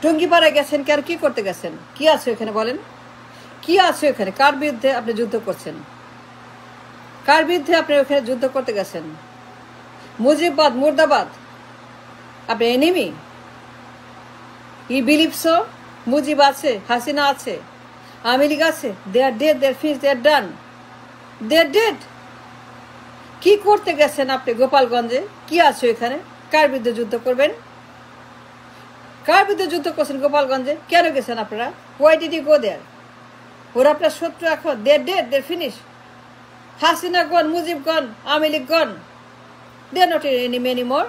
টঙ্গিপাড়ায় গেছেন কি আর কি করতে গেছেন? কি আছে ওখানে বলেন? কি আছে ওখানে? কার বিরুদ্ধে আপনি যুদ্ধ করছেন? কার বিরুদ্ধে আপনি ওখানে যুদ্ধ করতে গেছেন? মুজিববাদ, মুর্দাবাদ, আপনি এনিমি? ই বিলিভ সো? মুজিব আছে, হাসিনা আছে, আওয়ামী লীগ আছে, দে are dead, they are finish, they are done, they are dead. কি করতে গেছেন আপনি গোপালগঞ্জে? কি আছে ওখানে? কার বিরুদ্ধে যুদ্ধ করবেন? কার বিরুদ্ধে যুদ্ধ করছেন গোপালগঞ্জে? কেন গেছেন আপনারা? Why did you go there? ওরা আপনার শত্রু এখন, they are dead, they are finish. Hasina gone, Mujib gone, Awami League gone, they are not enemy anymore.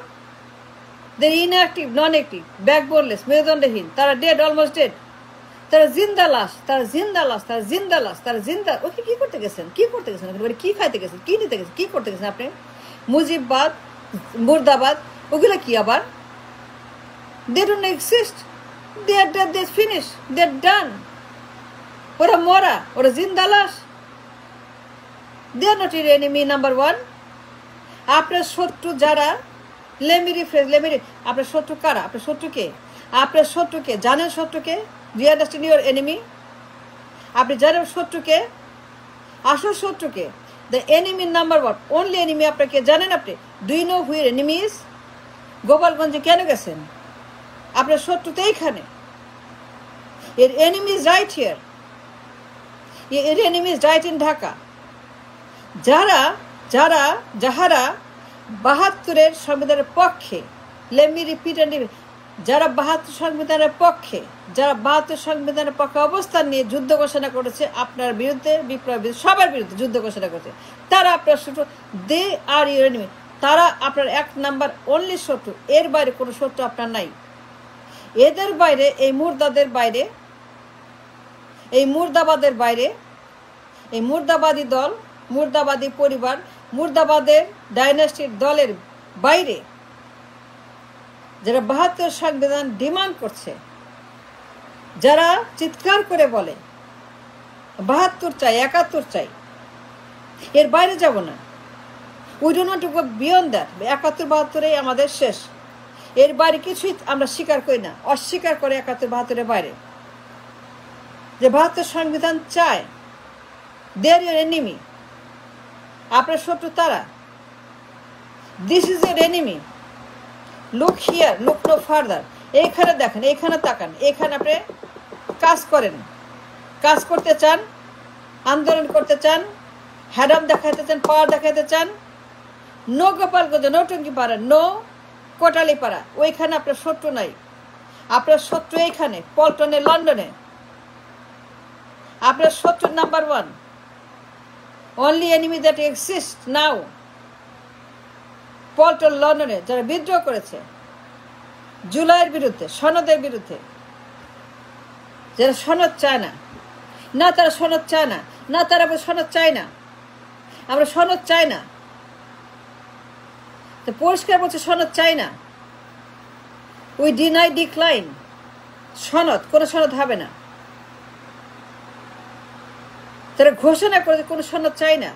They are inactive, non active, backboneless, মেরুদণ্ডহীন। তারা ডেড, অলমোস্ট ডেড। তারা জিন্দা লাশ, তারা জিন্দা লাশ, তারা জিন্দা লাশ, তারা জিন্দা। ওকে কি করতে গেছেন? কি করতে গেছেন? কি খাইতে গেছেন? কি নিতে গেছেন? কি করতে গেছেন আপনি? মুজিববাদ, মুর্দাবাদ, ওগুলো কি আবার? They don't exist, they are dead, they finish, they are done. ওরা মরা, ওরা জিন্দা লাশ। They are not your enemy number one. আপনার শত্রু যারা, লেমি রিফ্রেশ, লেমি, আপনার শত্রু কারা? আপনার শত্রুকে, আপনার শত্রুকে জানেন? শত্রুকে do you understand your enemy? আপনি জানেন শত্রুকে? আসল শত্রুকে, the enemy number one, only enemy আপনাকে জানেন? আপনি do you know who your enemy is? গোপালগঞ্জে কেন গেছেন? আপনার শত্রু তো এইখানে। এর এনিমি ইজ রাইট হিয়ার, এর enemy is right in Dhaka. যারা যারা যাহারা ৭২-এর সংবিধানের পক্ষে, লেমি রিপিট অ্যান্ড রিপিট, যারা ৭২ সংবিধানের পক্ষে, যারা ৭২ সংবিধানের পক্ষে অবস্থান নিয়ে যুদ্ধ ঘোষণা করেছে আপনার বিরুদ্ধে, বিপ্লব বিরুদ্ধে, সবার বিরুদ্ধে যুদ্ধ ঘোষণা করেছে, তারা আপনার শত্রু। দে আর ইউর এনিমি। তারা আপনার এক নাম্বার অনলি শত্রু। এর বাইরে কোনো শত্রু আপনার নাই। এদের বাইরে, এই মুর্দাদের বাইরে, এই মুর্দাবাদের বাইরে, এই মুর্দাবাদী দল, মুর্দাবাদী পরিবার, মুর্দাবাদের ডাইনাস্টির দলের বাইরে যারা ৭২ সংবিধান ডিমান্ড করছে, যারা চিৎকার করে বলে ৭২ চাই, ৭১ চাই, এর বাইরে যাব না। We don't want to go beyond that. ৭১-৭২ আমাদের শেষ। এর বাইরে কিছুই আমরা স্বীকার করি না, অস্বীকার করে ৭১-৭২-এর বাইরে। যে ৭২ সংবিধান চায়, দে আর ইউর এনিমি। আপনার শত্রু তারা। This is your enemy. Look here, look no further. এইখানে দেখেন, এইখানে তাকান, এইখানে আপনি কাজ করেন। কাজ করতে চান, আন্দোলন করতে চান, হ্যাডাম দেখাতে চান, পাওয়ার দেখাতে চান। No Gopalganj, no Tungipara, no Kotalipara. ওইখানে আপনার শত্রু নাই। আপনার শত্রু এইখানে, পল্টনে, লন্ডনে। আপনার শত্রু number one, only enemy that exist now, Paltan, লন্ডনে, যারা বিদ্রোহ করেছে জুলাইয়ের বিরুদ্ধে, সনদের বিরুদ্ধে, যারা সনদ চায় না, না তারা সনদ চায় না, না তারা সনদ চায় না, আমরা সনদ চাই না। তো পরিষ্কার বলছে সনদ চাই না। উই ডিনাই, ডিক্লাইন সনদ। কোনো সনদ হবে না। তারা ঘোষণা করে কোনো সনদ চাই না,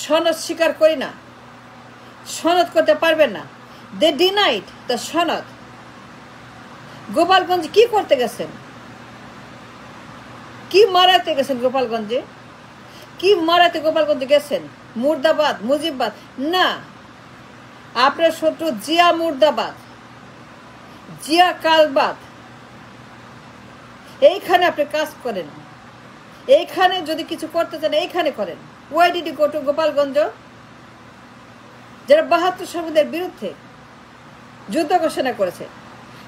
সনদ স্বীকার করি না, সনদ করতে পারবেন না। দে ডিনাইড দ্য সনদ। গোপালগঞ্জ কি করতে গেছেন? কি মারাতে গেছেন গোপালগঞ্জে? কি মারাতে গোপালগঞ্জে গেছেন? মুর্দাবাদ, মুজিববাদ না। আপনার শত্রু জিয়া মুর্দাবাদ, জিয়া কালবাদ। এইখানে আপনি কাজ করেন। এইখানে যদি কিছু করতে চান, এইখানে করেন। Why did you go to Gopalganj? যারা ৭২ সংবিধানের বিরুদ্ধে যুদ্ধ ঘোষণা করেছে,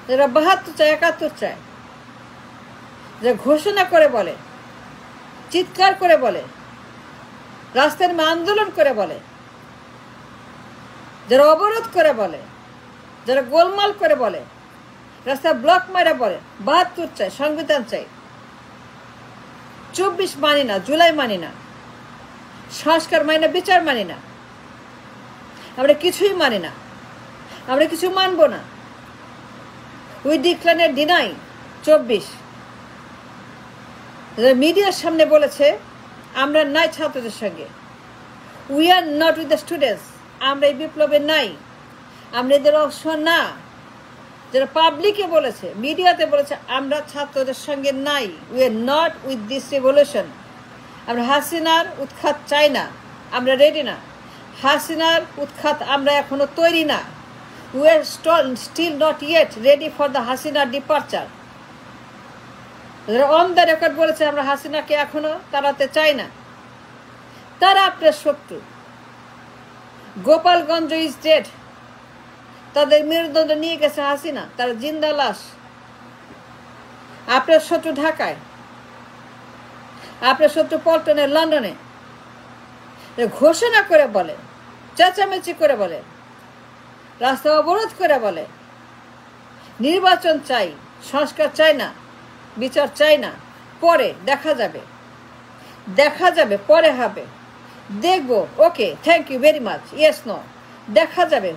যারা ৭২ চায়, ৭১ চায়, যারা ঘোষণা করে বলে, চিৎকার করে বলে, রাস্তার আন্দোলন করে বলে, যারা অবরোধ করে বলে, যারা গোলমাল করে বলে, রাস্তা ব্লক মারা বলে ৭২ চাই, সংবিধান চাই, ২৪ মানি না, জুলাই মানি না, সংস্কার মানি না, বিচার মানি না, আমরা কিছুই মানি না, আমরা কিছু মানব না। We decline and deny ২৪। মিডিয়ার সামনে বলেছে আমরা নাই ছাত্রদের সঙ্গে, we are not with the students, আমরা এই বিপ্লবে নাই, আমরা এদের অংশ না। যারা পাবলিকে বলেছে, মিডিয়াতে বলেছে আমরা ছাত্রদের সঙ্গে নাই, we are not with this revolution, আমরা হাসিনার উৎখাত চাই না, আমরা রেডি না, হাসিনার উৎখাত আমরা এখনো তৈরি না, we are still not yet ready for the হাসিনার ডিপারচার। যারা অন দ্য রেকর্ড বলেছে আমরা হাসিনাকে এখনো তাড়াতে চাই না, তারা আপনার শত্রু। গোপালগঞ্জ ইজ ডেড, তাদের মেরুদণ্ড নিয়ে গেছে হাসিনা, তারা জিন্দা লাশ। আপনার শত্রু ঢাকায়, আপনার শত্রু পল্টনে, লন্ডনে ঘোষণা করে বলে, চেঁচামেচি করে বলে, রাস্তা অবরোধ করে বলে নির্বাচন চাই, সংস্কার চাই না, বিচার চাই না, পরে দেখা যাবে, দেখা যাবে, পরে হবে, দেখবো, okay thank you very much, yes no, দেখা যাবে,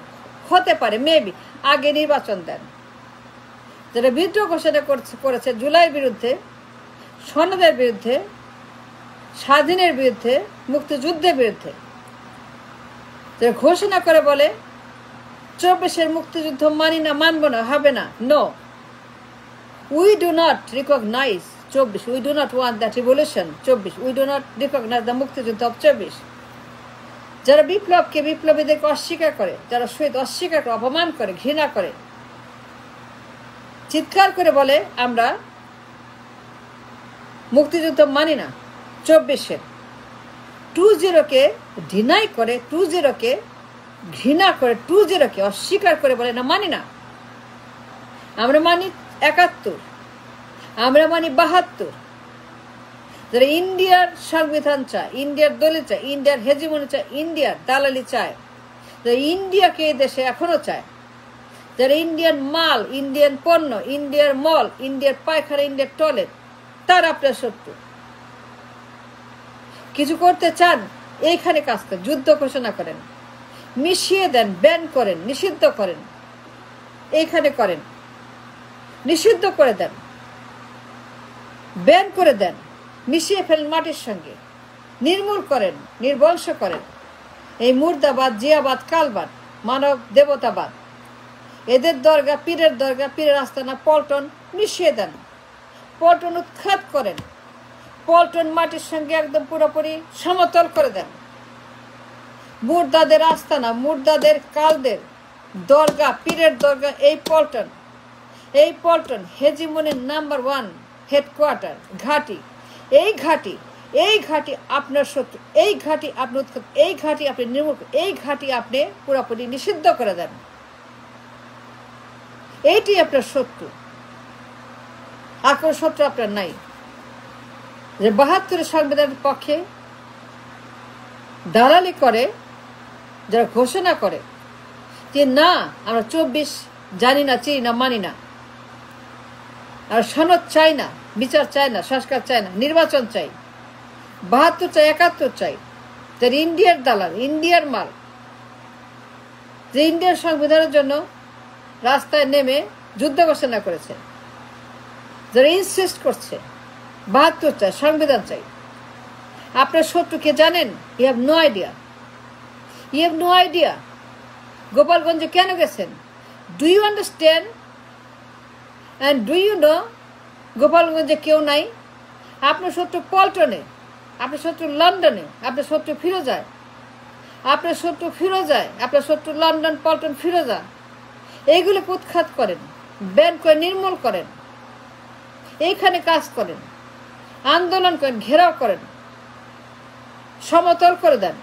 হতে পারে, মেবি, আগে নির্বাচন দেন। যারা বিদ্রোহ ঘোষণা করেছে জুলাইয়ের বিরুদ্ধে, সনদের বিরুদ্ধে, স্বাধীনের বিরুদ্ধে, মুক্তিযুদ্ধের বিরুদ্ধে, যারা ঘোষণা করে বলে 24-এর মুক্তিযুদ্ধ মানি না, মানব না, হবে না, no, we do not recognise 24, we do not want that revolution 24, we do not recognise the Muktijuddho of 24। যারা বিপ্লবকে, বিপ্লবীদেরকে অস্বীকার করে, যারা শহীদ অস্বীকার করে, অপমান করে, ঘৃণা করে, চিৎকার করে বলে আমরা মুক্তিযুদ্ধ মানি না, 24-এর 20-কে ডিনাই করে, 20-কে ঘৃণা করে, 20-কে অস্বীকার করে বলে না, মানি না, আমরা মানি 71, আমরা মানি 72। যারা ইন্ডিয়ার সংবিধান চায়, ইন্ডিয়ার দলিল চায়, ইন্ডিয়ার হেজিমনি চায়, ইন্ডিয়ার দালালি চায়, যারা ইন্ডিয়াকে এই দেশে এখনো চায়, যারা ইন্ডিয়ান মাল, ইন্ডিয়ান পণ্য, ইন্ডিয়ার মল, ইন্ডিয়ার পায়খানা, ইন্ডিয়ার টয়লেট, তার আপনার শত্রু। কিছু করতে চান, এইখানে কাজ করেন, যুদ্ধ ঘোষণা করেন, মিশিয়ে দেন, ব্যান করেন, নিষিদ্ধ করেন, এইখানে করেন, নিষিদ্ধ করে দেন, ব্যান করে দেন, মিশিয়ে ফেলেন মাটির সঙ্গে, নির্মূল করেন, নির্বংশ করেন এই মুর্দাবাদ, জিয়াবাদ, কালবাদ, মানব দেবতাবাদ, এদের দরগা, পীরের দরগা, পীরের আস্তানা, পল্টন মিশিয়ে দেন, পল্টন উৎখাত করেন, পল্টন মাটির সঙ্গে একদম পুরোপুরি সমতল করে দেন। মুর্দাদের আস্তানা, মুর্দাদের কালদের দরগা, পীরের দরগা, এই পল্টন হেজিমনির নাম্বার 1 হেডকোয়ার্টার, ঘাঁটি, এই ঘাঁটি আপনার শত্রু, এই ঘাঁটি আপনি উৎখাত, এই ঘাঁটি আপনি নির্মূল, এই ঘাঁটি আপনি পুরোপুরি নিষিদ্ধ করে দেন। এইটি আপনার শত্রু, আর কোনো শত্রু আপনার নাই। যে 72-এর সংবিধানের পক্ষে দালালি করে, যারা ঘোষণা করে যে না আমরা 24 জানি না, চিনি না, মানি না, আর সনদ চাই না, বিচার চাই না, সংস্কার চাই না, নির্বাচন চাই, 72 চাই, 71 চাই, যারা ইন্ডিয়ার দালাল, ইন্ডিয়ার মাল, যে ইন্ডিয়ার সংবিধানের জন্য রাস্তায় নেমে যুদ্ধ ঘোষণা করেছে, যারা ইনসিস্ট করছে 72 চাই, সংবিধান চাই। আপনার শত্রুকে জানেন? You have no idea, you have no idea. গোপালগঞ্জে কেন গেছেন? Do you understand and do you know গোপালগঞ্জে কেউ নাই? আপনার শত্রু পল্টনে, আপনার শত্রু লন্ডনে, আপনার শত্রু ফিরোজায়, আপনার শত্রু ফিরোজায়, আপনার শত্রু লন্ডন, পল্টন, ফিরোজা, এইগুলোকে উৎখাত করেন, ব্যান করে নির্মূল করেন, এইখানে কাজ করেন, আন্দোলন করেন, ঘেরাও করেন, সমতল করে দেন।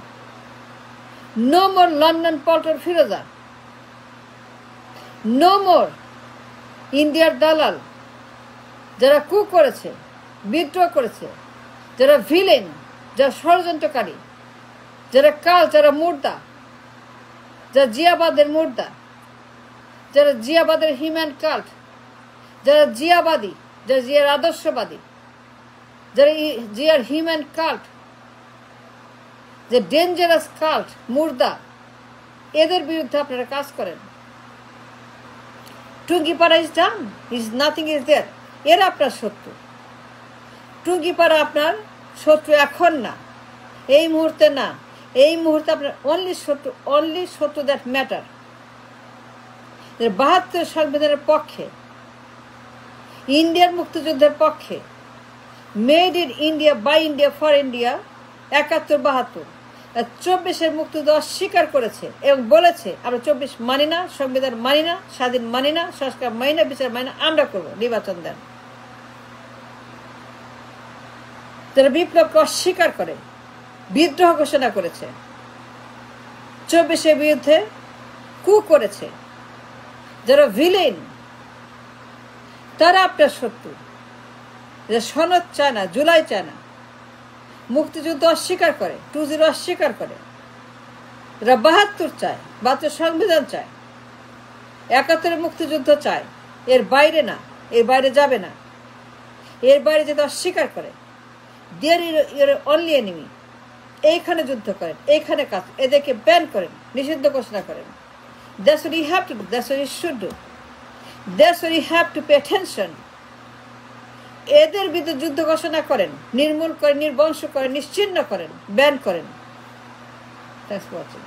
নো মোর লন্ডন, পল্টন, ফিরোজা, নো মোর ইন্ডিয়ার দালাল, যারা কু করেছে, বিদ্রোহ করেছে, যারা ভিলেন, যারা ষড়যন্ত্রকারী, যারা কাল, যারা মুর্দা, যারা জিয়াবাদের মুর্দা, যারা জিয়াবাদের হিউম্যান কাল্ট, যারা জিয়াবাদী, যারা জিয়ার আদর্শবাদী, যারা জিয়ার হিউম্যান কাল্ট, যে ডেঞ্জারাস কাল্ট, মুর্দা, এদের বিরুদ্ধে আপনারা কাজ করেন। Tungipara is done, is nothing is there, এরা আপনার শত্রু। টুঙ্গিপাড়া আপনার শত্রু এখন না, এই মুহূর্তে না, এই মুহূর্তে আপনার অনলি শত্রু দ্যাট ম্যাটার। 72 সংবিধানের পক্ষে, ইন্ডিয়ার মুক্তিযুদ্ধের পক্ষে, made in India, by India, for India, 71-72 24-এর মুক্তিযুদ্ধ অস্বীকার করেছে এবং বলেছে আমরা 24 মানি না, সংবিধান মানি না, স্বাধীন মানি না, সংস্কার মানি না, বিচার মানি না, আমরা করবো, নির্বাচন দেন। তারা বিপ্লবকে অস্বীকার করে বিদ্রোহ ঘোষণা করেছে, 24-এর বিরুদ্ধে কু করেছে। যারা ভিলেন তারা আপনার শত্রু। যে সনদ চায় না, জুলাই চায় না, মুক্তিযুদ্ধ অস্বীকার করে, 20 অস্বীকার করে, এরা 72 চায়, 72 সংবিধান চায়, 71 মুক্তিযুদ্ধ চায়, এর বাইরে না, এর বাইরে যাবে না, এর বাইরে যেতে অস্বীকার করে। দেয়ার ইউর অনলি এনিমি। এইখানে যুদ্ধ করেন, এইখানে কাজ, এদেরকে ব্যান করেন, নিষিদ্ধ ঘোষণা করেন। That's what you have to do. That's what you should do. That's what you have to pay attention. এদের বিরুদ্ধে যুদ্ধ ঘোষণা করেন, নির্মূল করেন, নির্বংশ করেন, নিশ্চিহ্ন করেন, ব্যান করেন। Thanks for watching.